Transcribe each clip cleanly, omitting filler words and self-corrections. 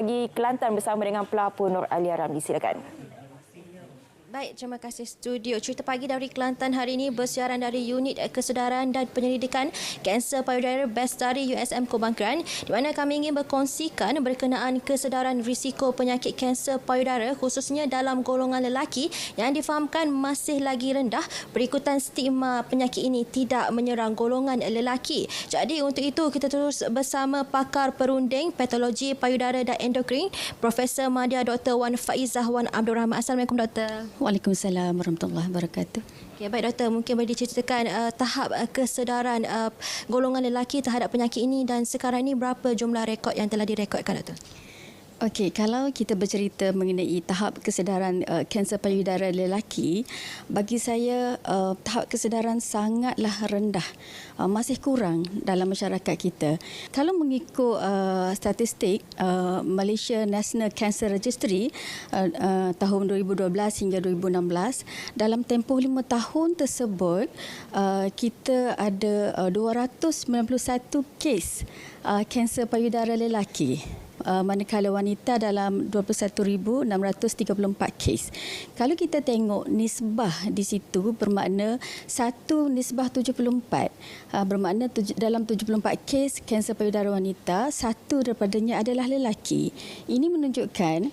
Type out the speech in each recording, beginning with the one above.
Pergi Kelantan bersama dengan pelapor Nur Alia Ramli. Silakan. Baik, terima kasih studio. Cerita pagi dari Kelantan hari ini bersiaran dari Unit Kesedaran dan Penyelidikan Kanser Payudara Bestari USM Kubang Keran, di mana kami ingin berkongsikan berkenaan kesedaran risiko penyakit kanser payudara khususnya dalam golongan lelaki yang difahamkan masih lagi rendah berikutan stigma penyakit ini tidak menyerang golongan lelaki. Jadi untuk itu kita terus bersama pakar perunding patologi payudara dan endokrin Profesor Madya Dr. Wan Faizah Wan Abdul Rahman. Assalamualaikum Doktor. Waalaikumsalam warahmatullahi wabarakatuh. Ya, baik Doktor, mungkin boleh diceritakan tahap kesedaran golongan lelaki terhadap penyakit ini dan sekarang ini berapa jumlah rekod yang telah direkodkan Doktor? Okey, kalau kita bercerita mengenai tahap kesedaran kanser payudara lelaki, bagi saya tahap kesedaran sangatlah rendah. Masih kurang dalam masyarakat kita. Kalau mengikut statistik Malaysia National Cancer Registry tahun 2012 hingga 2016, dalam tempoh 5 tahun tersebut kita ada 291 kes kanser payudara lelaki. Manakala wanita dalam 21,634 kes. Kalau kita tengok nisbah di situ bermakna 1:74, bermakna dalam 74 kes kanser payudara wanita, 1 daripadanya adalah lelaki. Ini menunjukkan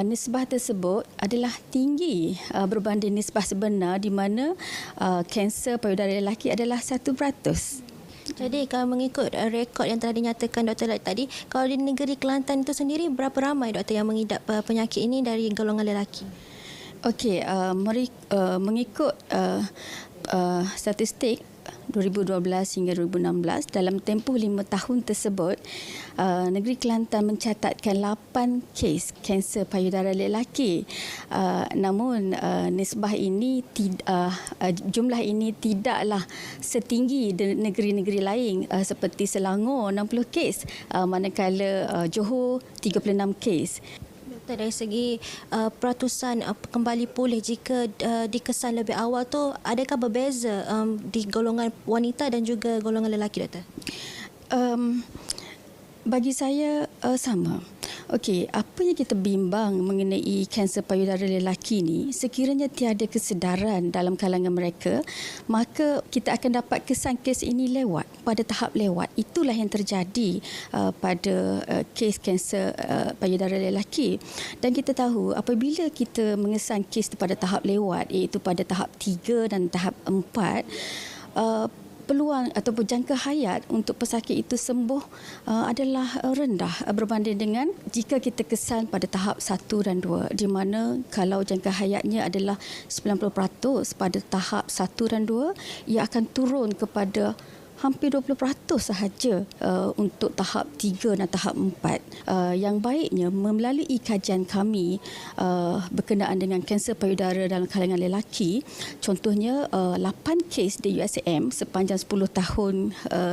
nisbah tersebut adalah tinggi berbanding nisbah sebenar di mana kanser payudara lelaki adalah 1%. Jadi kalau mengikut rekod yang telah dinyatakan Doktor tadi, kalau di negeri Kelantan itu sendiri berapa ramai Doktor yang mengidap penyakit ini dari golongan lelaki? Okey, mengikut statistik 2012 hingga 2016, dalam tempoh 5 tahun tersebut, negeri Kelantan mencatatkan 8 kes kanser payudara lelaki. Namun nisbah ini jumlah ini tidaklah setinggi negeri-negeri lain seperti Selangor 60 kes, manakala Johor 36 kes. Dari segi peratusan kembali pulih jika dikesan lebih awal tu, adakah berbeza di golongan wanita dan juga golongan lelaki Doktor? Bagi saya sama. Okey, apa yang kita bimbang mengenai kanser payudara lelaki ni, sekiranya tiada kesedaran dalam kalangan mereka, maka kita akan dapat kesan kes ini lewat, pada tahap lewat. Itulah yang terjadi pada kes kanser payudara lelaki. Dan kita tahu apabila kita mengesan kes pada tahap lewat, iaitu pada tahap 3 dan tahap 4, peluang ataupun jangka hayat untuk pesakit itu sembuh adalah rendah berbanding dengan jika kita kesan pada tahap 1 dan 2, di mana kalau jangka hayatnya adalah 90% pada tahap 1 dan 2, ia akan turun kepada hampir 20% sahaja untuk tahap 3 dan tahap 4. Yang baiknya melalui kajian kami berkenaan dengan kanser payudara dalam kalangan lelaki, contohnya 8 kes di USM sepanjang 10 tahun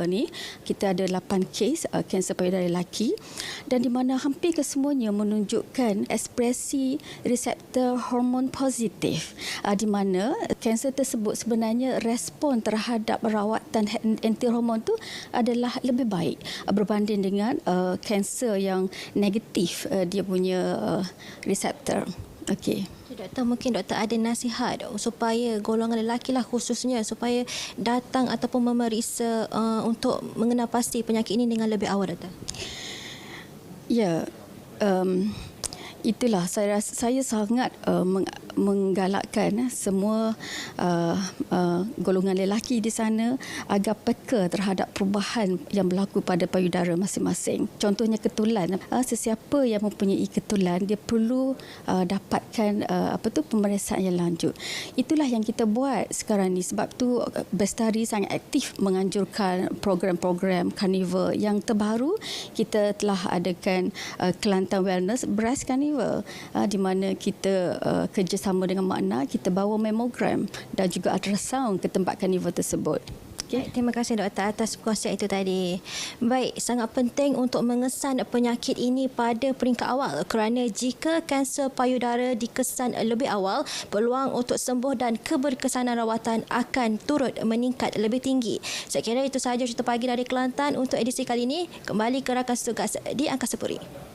ni, kita ada 8 kes kanser payudara lelaki, dan di mana hampir kesemuanya menunjukkan ekspresi reseptor hormon positif, di mana kanser tersebut sebenarnya respon terhadap rawatan anti-hormon tu adalah lebih baik berbanding dengan kanser yang negatif dia punya reseptor. Okey. Doktor, mungkin Doktor ada nasihat supaya golongan lelaki lah khususnya supaya datang ataupun memeriksa untuk mengenal pasti penyakit ini dengan lebih awal Doktor? Ya, itulah saya sangat menggalakkan semua golongan lelaki di sana agar peka terhadap perubahan yang berlaku pada payudara masing-masing. Contohnya ketulan. Sesiapa yang mempunyai ketulan, dia perlu dapatkan pemeriksaan yang lanjut. Itulah yang kita buat sekarang ni. Sebab tu Bestari sangat aktif menganjurkan program-program Carnival yang terbaru. Kita telah adakan Kelantan Wellness Breast Carnival, di mana kita kerjasama dengan makna kita bawa mammogram dan juga ultrasound ke tempat carnival tersebut. Okay. Terima kasih Doktor atas perkongsian itu tadi. Baik, sangat penting untuk mengesan penyakit ini pada peringkat awal kerana jika kanser payudara dikesan lebih awal, peluang untuk sembuh dan keberkesanan rawatan akan turut meningkat lebih tinggi. Saya kira itu sahaja cerita pagi dari Kelantan untuk edisi kali ini. Kembali ke rakan tugas di Angkasa Puri.